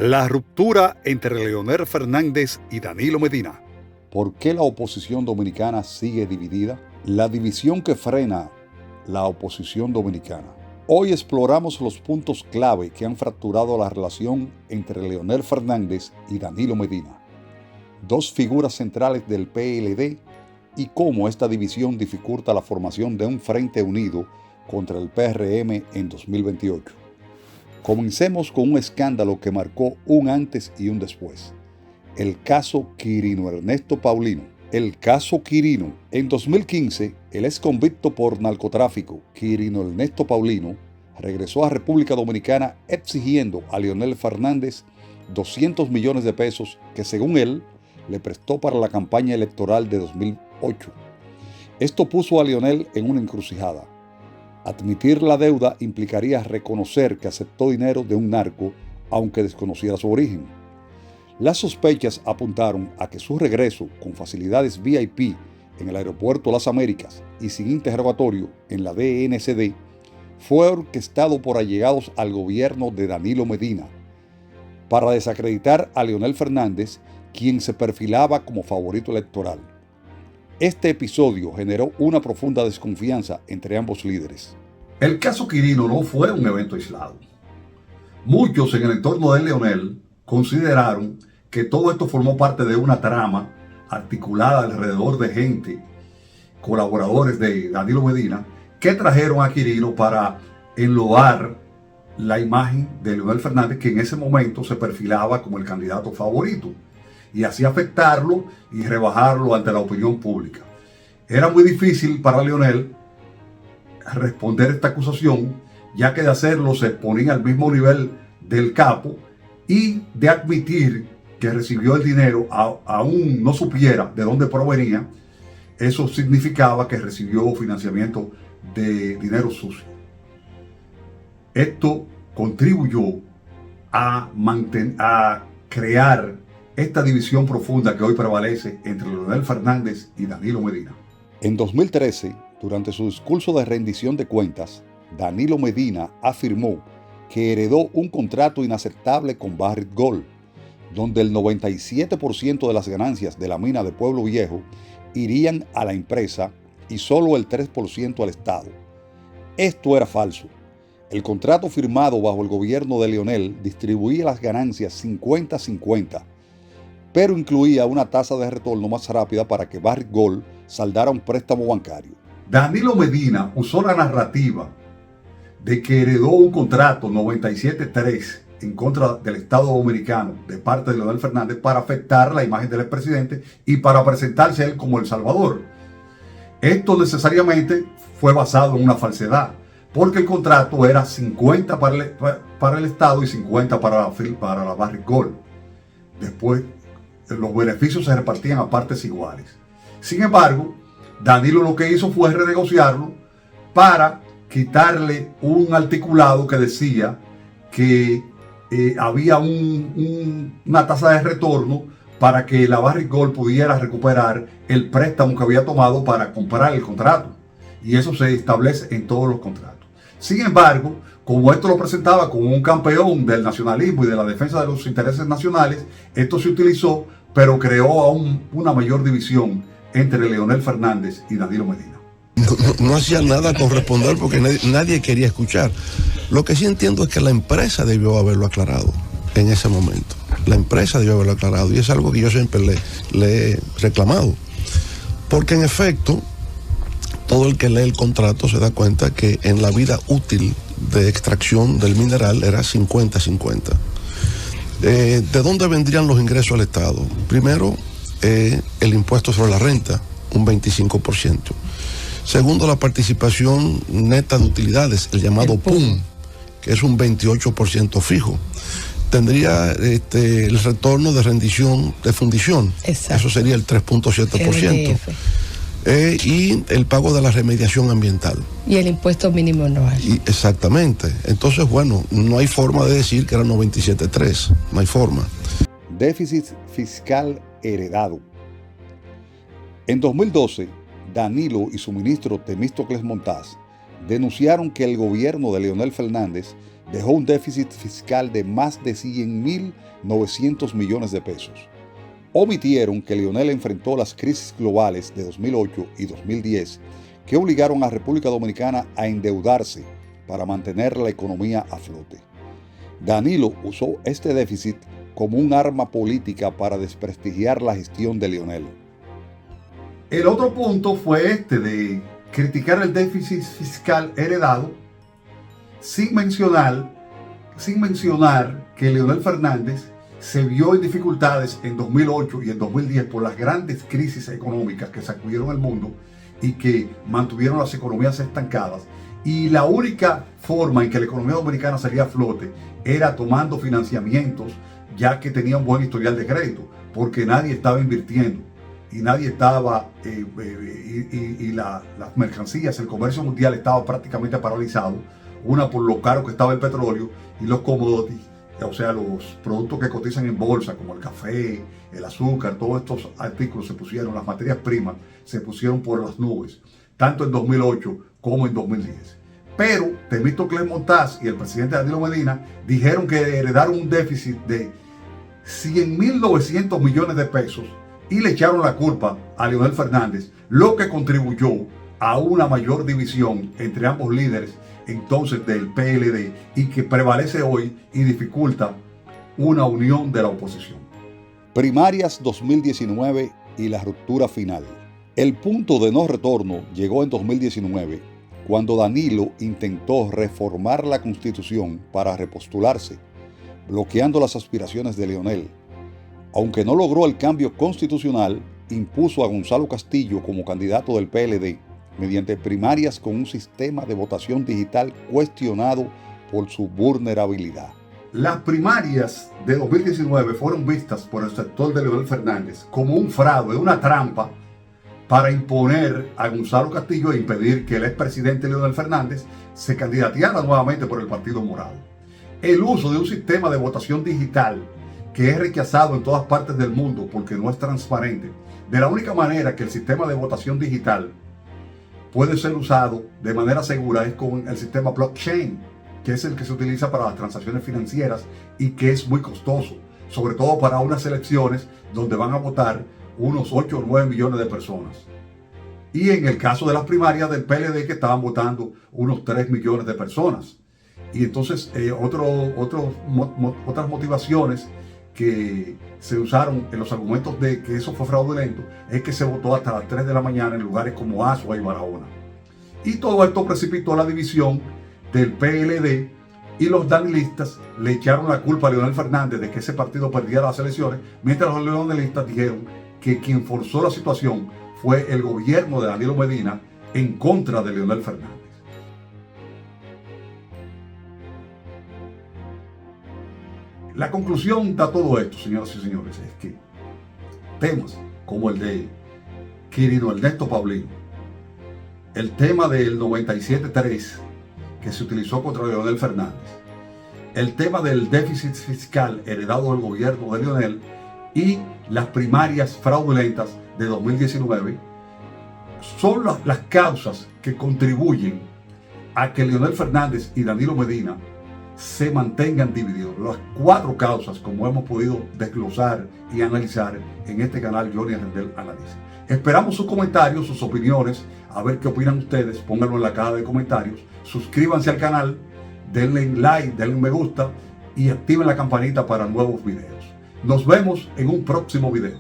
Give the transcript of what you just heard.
La ruptura entre Leonel Fernández y Danilo Medina. ¿Por qué la oposición dominicana sigue dividida? La división que frena la oposición dominicana. Hoy exploramos los puntos clave que han fracturado la relación entre Leonel Fernández y Danilo Medina, dos figuras centrales del PLD, y cómo esta división dificulta la formación de un frente unido contra el PRM en 2028. Comencemos con un escándalo que marcó un antes y un después. El caso Quirino Ernesto Paulino. El caso Quirino. En 2015, el ex convicto por narcotráfico, Quirino Ernesto Paulino, regresó a República Dominicana exigiendo a Leonel Fernández 200 millones de pesos que, según él, le prestó para la campaña electoral de 2008. Esto puso a Leonel en una encrucijada. Admitir la deuda implicaría reconocer que aceptó dinero de un narco, aunque desconociera su origen. Las sospechas apuntaron a que su regreso con facilidades VIP en el aeropuerto Las Américas y sin interrogatorio en la DNCD fue orquestado por allegados al gobierno de Danilo Medina para desacreditar a Leonel Fernández, quien se perfilaba como favorito electoral. Este episodio generó una profunda desconfianza entre ambos líderes. El caso Quirino no fue un evento aislado. Muchos en el entorno de Leonel consideraron que todo esto formó parte de una trama articulada alrededor de gente, colaboradores de Danilo Medina, que trajeron a Quirino para enloar la imagen de Leonel Fernández, que en ese momento se perfilaba como el candidato favorito, y así afectarlo y rebajarlo ante la opinión pública. Era muy difícil para Leonel responder esta acusación, ya que de hacerlo se ponía al mismo nivel del capo, y de admitir que recibió el dinero, aún no supiera de dónde provenía, eso significaba que recibió financiamiento de dinero sucio. Esto contribuyó a crear esta división profunda que hoy prevalece entre Leonel Fernández y Danilo Medina. En 2013, durante su discurso de rendición de cuentas, Danilo Medina afirmó que heredó un contrato inaceptable con Barrick Gold, donde el 97% de las ganancias de la mina de Pueblo Viejo irían a la empresa y solo el 3% al Estado. Esto era falso. El contrato firmado bajo el gobierno de Leonel distribuía las ganancias 50-50, pero incluía una tasa de retorno más rápida para que Barrick Gold saldara un préstamo bancario. Danilo Medina usó la narrativa de que heredó un contrato 97-3 en contra del Estado dominicano de parte de Leonel Fernández para afectar la imagen del expresidente y para presentarse a él como el Salvador. Esto necesariamente fue basado en una falsedad, porque el contrato era 50 para el Estado y 50 para la Barrick Gold. Después, los beneficios se repartían a partes iguales. Sin embargo, Danilo lo que hizo fue renegociarlo para quitarle un articulado que decía que había una tasa de retorno para que la Barrick Gold pudiera recuperar el préstamo que había tomado para comprar el contrato. Y eso se establece en todos los contratos. Sin embargo, como esto lo presentaba como un campeón del nacionalismo y de la defensa de los intereses nacionales, esto se utilizó, pero creó aún una mayor división entre Leonel Fernández y Danilo Medina. No hacía nada con responder porque nadie quería escuchar. Lo que sí entiendo es que la empresa debió haberlo aclarado en ese momento. La empresa debió haberlo aclarado y es algo que yo siempre le he reclamado. Porque en efecto, todo el que lee el contrato se da cuenta que en la vida útil de extracción del mineral era 50-50. ¿De dónde vendrían los ingresos al Estado? Primero, el impuesto sobre la renta, un 25%. Segundo, la participación neta de utilidades, el llamado PUM, que es un 28% fijo. Tendría el retorno de rendición de fundición. Exacto. Eso sería el 3.7%. Y el pago de la remediación ambiental. Y el impuesto mínimo anual. Exactamente. Entonces, bueno, no hay forma de decir que era 97.3. No hay forma. Déficit fiscal heredado. En 2012, Danilo y su ministro Temístocles Montaz denunciaron que el gobierno de Leonel Fernández dejó un déficit fiscal de más de 100.900 millones de pesos. Omitieron que Leonel enfrentó las crisis globales de 2008 y 2010 que obligaron a República Dominicana a endeudarse para mantener la economía a flote. Danilo usó este déficit como un arma política para desprestigiar la gestión de Leonel. El otro punto fue este de criticar el déficit fiscal heredado sin mencionar que Leonel Fernández se vio en dificultades en 2008 y en 2010 por las grandes crisis económicas que sacudieron el mundo y que mantuvieron las economías estancadas. Y la única forma en que la economía dominicana salía a flote era tomando financiamientos, ya que tenía un buen historial de crédito, porque nadie estaba invirtiendo y nadie estaba, las mercancías, el comercio mundial estaba prácticamente paralizado, una por lo caro que estaba el petróleo y los commodities, o sea, los productos que cotizan en bolsa, como el café, el azúcar, todos estos artículos se pusieron, las materias primas se pusieron por las nubes, tanto en 2008 como en 2010. Pero Temístocles Montaz y el presidente Danilo Medina dijeron que heredaron un déficit de 100.900 millones de pesos y le echaron la culpa a Leonel Fernández, lo que contribuyó a una mayor división entre ambos líderes entonces del PLD y que prevalece hoy y dificulta una unión de la oposición. Primarias 2019 y la ruptura final. El punto de no retorno llegó en 2019, cuando Danilo intentó reformar la Constitución para repostularse, bloqueando las aspiraciones de Leonel. Aunque no logró el cambio constitucional, impuso a Gonzalo Castillo como candidato del PLD mediante primarias con un sistema de votación digital cuestionado por su vulnerabilidad. Las primarias de 2019 fueron vistas por el sector de Leonel Fernández como un fraude, una trampa para imponer a Gonzalo Castillo e impedir que el expresidente Leonel Fernández se candidateara nuevamente por el Partido Morado. El uso de un sistema de votación digital que es rechazado en todas partes del mundo porque no es transparente. De la única manera que el sistema de votación digital puede ser usado de manera segura es con el sistema blockchain, que es el que se utiliza para las transacciones financieras y que es muy costoso, sobre todo para unas elecciones donde van a votar unos 8 o 9 millones de personas. Y en el caso de las primarias del PLD, que estaban votando unos 3 millones de personas. Y entonces otras motivaciones que se usaron en los argumentos de que eso fue fraudulento es que se votó hasta las 3 de la mañana en lugares como Asua y Barahona. Y todo esto precipitó la división del PLD y los danilistas le echaron la culpa a Leonel Fernández de que ese partido perdiera las elecciones, mientras los leonelistas dijeron que quien forzó la situación fue el gobierno de Danilo Medina en contra de Leonel Fernández. La conclusión de todo esto, señoras y señores, es que temas como el de Quirino Ernesto Paulino, el tema del 97.3 que se utilizó contra Leonel Fernández, el tema del déficit fiscal heredado del gobierno de Leonel y las primarias fraudulentas de 2019 son las causas que contribuyen a que Leonel Fernández y Danilo Medina se mantengan divididos. Las 4 causas, como hemos podido desglosar y analizar en este canal Johnny Rendel Analiza. Esperamos sus comentarios, sus opiniones, a ver qué opinan ustedes. Pónganlo en la caja de comentarios. Suscríbanse al canal, denle like, denle me gusta y activen la campanita para nuevos videos. Nos vemos en un próximo video.